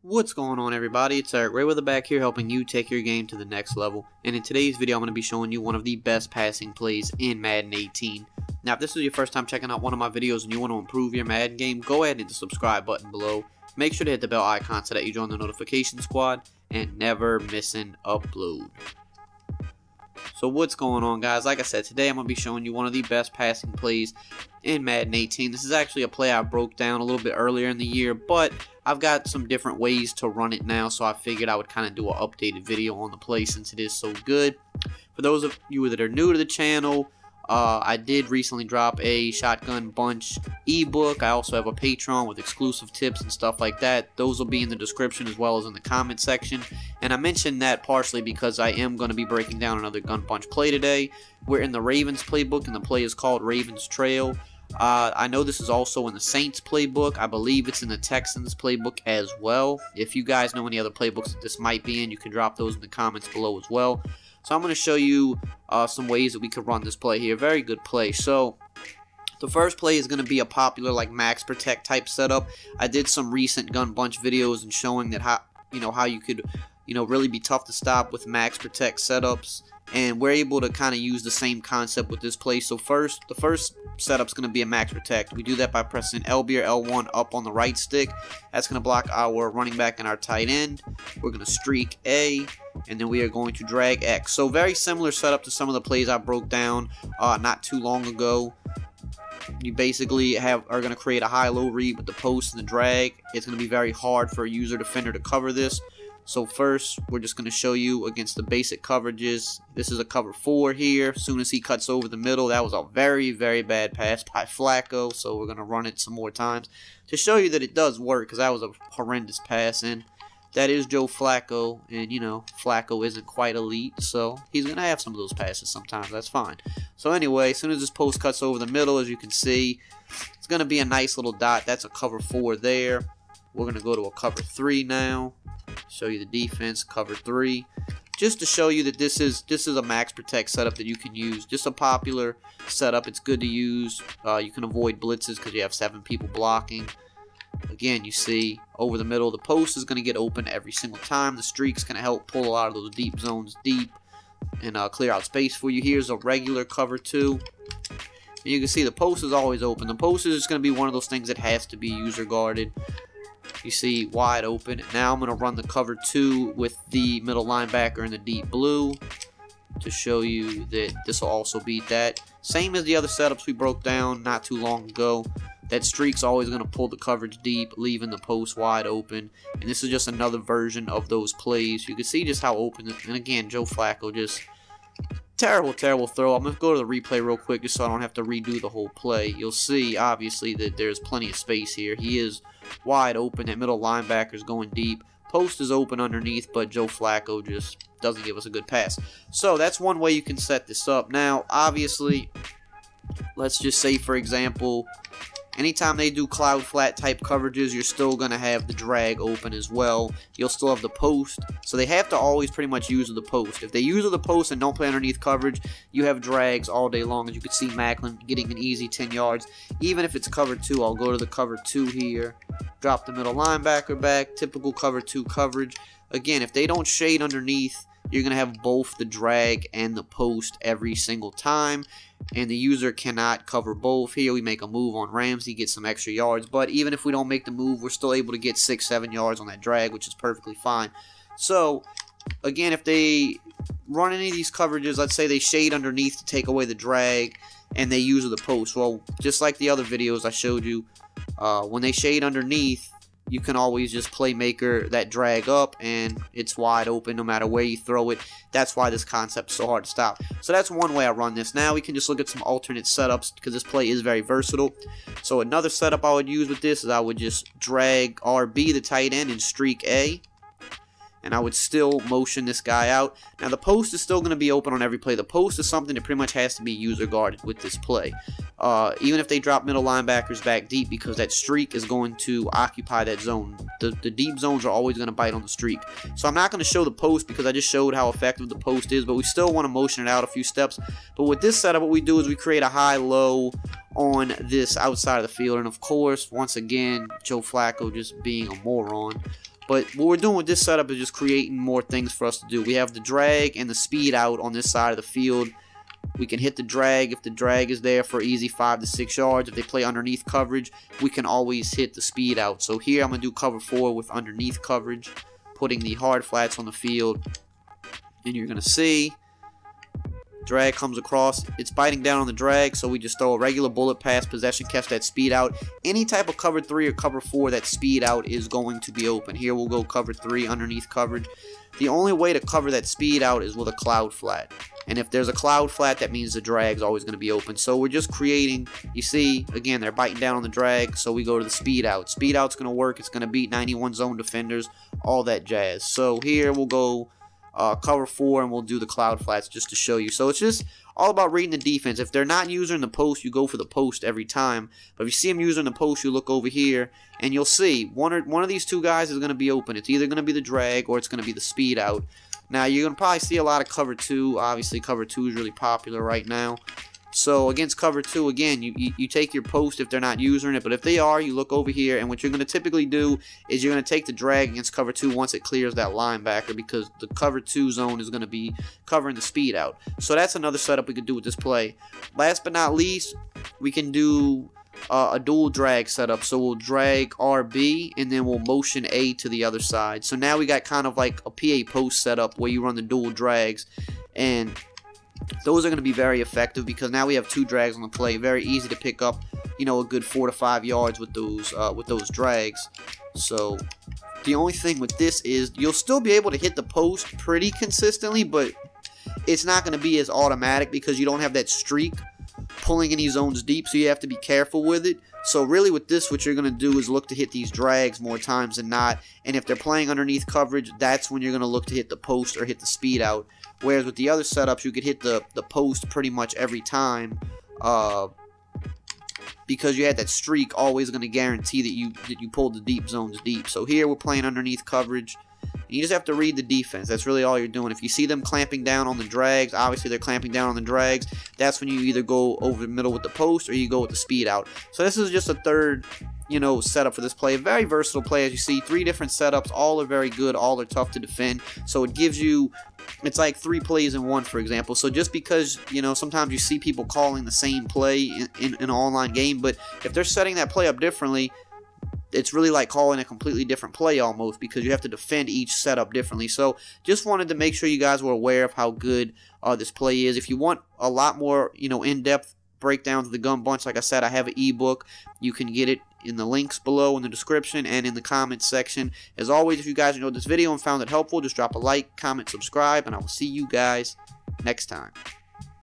What's going on, everybody? It's EricRayweather back here helping you take your game to the next level. And in today's video I'm going to be showing you one of the best passing plays in Madden 18. Now if this is your first time checking out one of my videos and you want to improve your Madden game, go ahead and hit the subscribe button below. Make sure to hit the bell icon so that you join the notification squad and never miss an upload. So what's going on, guys? Like I said, today I'm going to be showing you one of the best passing plays in Madden 18. This is actually a play I broke down a little bit earlier in the year, but I've got some different ways to run it now, so I figured I would kind of do an updated video on the play since it is so good. For those of you that are new to the channel, I did recently drop a Shotgun Bunch ebook. I also have a Patreon with exclusive tips and stuff like that. Those will be in the description as well as in the comment section. And I mentioned that partially because I am going to be breaking down another Gun Bunch play today. We're in the Ravens playbook, and the play is called Ravens Trail. I know this is also in the Saints playbook. I believe it's in the Texans playbook as well. If you guys know any other playbooks that this might be in, you can drop those in the comments below as well. So I'm going to show you some ways that we could run this play here. Very good play. So the first play is going to be a popular like max protect type setup. I did some recent Gun Bunch videos and showing that how you could really be tough to stop with max protect setups. And we're able to kind of use the same concept with this play. So the first setup's going to be a max protect. We do that by pressing LB or L1 up on the right stick. That's going to block our running back and our tight end. We're going to streak A, and then we are going to drag X. So very similar setup to some of the plays I broke down not too long ago. You basically are going to create a high-low read with the post and the drag. It's going to be very hard for a user defender to cover this. So first, we're just going to show you against the basic coverages. This is a cover 4 here. As soon as he cuts over the middle, that was a very, very bad pass by Flacco. So we're going to run it some more times to show you that it does work, because that was a horrendous pass. And that is Joe Flacco, and Flacco isn't quite elite, so he's going to have some of those passes sometimes. That's fine. So anyway, as soon as this post cuts over the middle, as you can see, it's going to be a nice little dot. That's a cover 4 there. We're going to go to a cover 3 now. Show you the defense, cover 3, just to show you that this is a max protect setup that you can use. Just a popular setup. It's good to use. You can avoid blitzes because you have 7 people blocking. Again, you see over the middle, the post is going to get open every single time. The streak's going to help pull a lot of those deep zones deep and clear out space for you. Here's a regular cover 2. And you can see the post is always open. The post is just going to be one of those things that has to be user guarded. You see wide open. Now I'm going to run the cover 2 with the middle linebacker in the deep blue to show you that this will also beat that. Same as the other setups we broke down not too long ago. That streak's always going to pull the coverage deep, leaving the post wide open. And this is just another version of those plays. You can see just how open. And again, Joe Flacco just terrible, terrible throw. I'm going to go to the replay real quick just so I don't have to redo the whole play. You'll see, obviously, that there's plenty of space here. He is wide open. That middle linebacker is going deep. Post is open underneath, but Joe Flacco just doesn't give us a good pass. So that's one way you can set this up. Now, obviously, let's just say, for example, anytime they do cloud flat type coverages, you're still going to have the drag open as well. You'll still have the post. So they have to always pretty much use the post. If they use the post and don't play underneath coverage, you have drags all day long. As you can see, Macklin getting an easy 10 yards. Even if it's cover 2, I'll go to the cover 2 here. Drop the middle linebacker back. Typical cover 2 coverage. Again, if they don't shade underneath, you're going to have both the drag and the post every single time. And the user cannot cover both. Here we make a move on Ramsey, get some extra yards. But even if we don't make the move, we're still able to get 6-7 yards on that drag, which is perfectly fine. So, again, if they run any of these coverages, let's say they shade underneath to take away the drag, and they use the post. Well, just like the other videos I showed you, when they shade underneath, you can always just playmaker that drag up, and it's wide open no matter where you throw it. That's why this concept is so hard to stop. So that's one way I run this. Now we can just look at some alternate setups because this play is very versatile. So another setup I would use with this is I would just drag RB, the tight end, and streak A. And I would still motion this guy out. Now the post is still going to be open on every play. The post is something that pretty much has to be user guarded with this play. Even if they drop middle linebackers back deep, because that streak is going to occupy that zone. The deep zones are always going to bite on the streak. So I'm not going to show the post because I just showed how effective the post is, but we still want to motion it out a few steps. But with this setup, what we do is we create a high-low on this outside of the field. And of course, once again, Joe Flacco just being a moron. But what we're doing with this setup is just creating more things for us to do. We have the drag and the speed out on this side of the field. We can hit the drag if the drag is there for easy 5 to 6 yards. If they play underneath coverage, we can always hit the speed out. So here I'm going to do cover 4 with underneath coverage, putting the hard flats on the field. And you're going to see drag comes across. It's biting down on the drag, so we just throw a regular bullet pass, possession catch, that speed out. Any type of cover 3 or cover 4, that speed out is going to be open. Here we'll go cover 3 underneath coverage. The only way to cover that speed out is with a cloud flat. And if there's a cloud flat, that means the drag is always going to be open. So we're just creating, you see, again, they're biting down on the drag, so we go to the speed out. Speed out's going to work. It's going to beat 91 zone defenders, all that jazz. So here we'll go cover 4, and we'll do the cloud flats just to show you. So it's just all about reading the defense. If they're not using the post, you go for the post every time. But if you see them using the post, you look over here, and you'll see one of these two guys is going to be open. It's either going to be the drag or it's going to be the speed out. Now, you're going to probably see a lot of cover 2. Obviously, cover 2 is really popular right now. So, against cover 2, again, you take your post if they're not using it. But if they are, you look over here. And what you're going to typically do is you're going to take the drag against cover 2 once it clears that linebacker, because the cover 2 zone is going to be covering the speed out. So, that's another setup we could do with this play. Last but not least, we can do a dual drag setup. So we'll drag RB and then we'll motion A to the other side. So now we got kind of like a PA post setup where you run the dual drags, and those are going to be very effective because now we have 2 drags on the play. Very easy to pick up, you know, a good 4 to 5 yards with those drags. So the only thing with this is you'll still be able to hit the post pretty consistently, but it's not going to be as automatic because you don't have that streak pulling any zones deep, so you have to be careful with it. So really with this, what you're going to do is look to hit these drags more times than not, and if they're playing underneath coverage, that's when you're going to look to hit the post or hit the speed out. Whereas with the other setups, you could hit the post pretty much every time, because you had that streak always going to guarantee that you pulled the deep zones deep. So here we're playing underneath coverage. You just have to read the defense. That's really all you're doing. If you see them clamping down on the drags, obviously they're clamping down on the drags. That's when you either go over the middle with the post or you go with the speed out. So this is just a third, you know, setup for this play. A very versatile play, as you see. 3 different setups. All are very good. All are tough to defend. So it gives you, it's like 3 plays in 1, for example. So just because, you know, sometimes you see people calling the same play in an online game, but if they're setting that play up differently, it's really like calling a completely different play almost, because you have to defend each setup differently. So just wanted to make sure you guys were aware of how good this play is. If you want a lot more, you know, in-depth breakdowns of the gun bunch, like I said, I have an ebook. You can get it in the links below in the description and in the comments section. As always, if you guys enjoyed this video and found it helpful, just drop a like, comment, subscribe, and I will see you guys next time.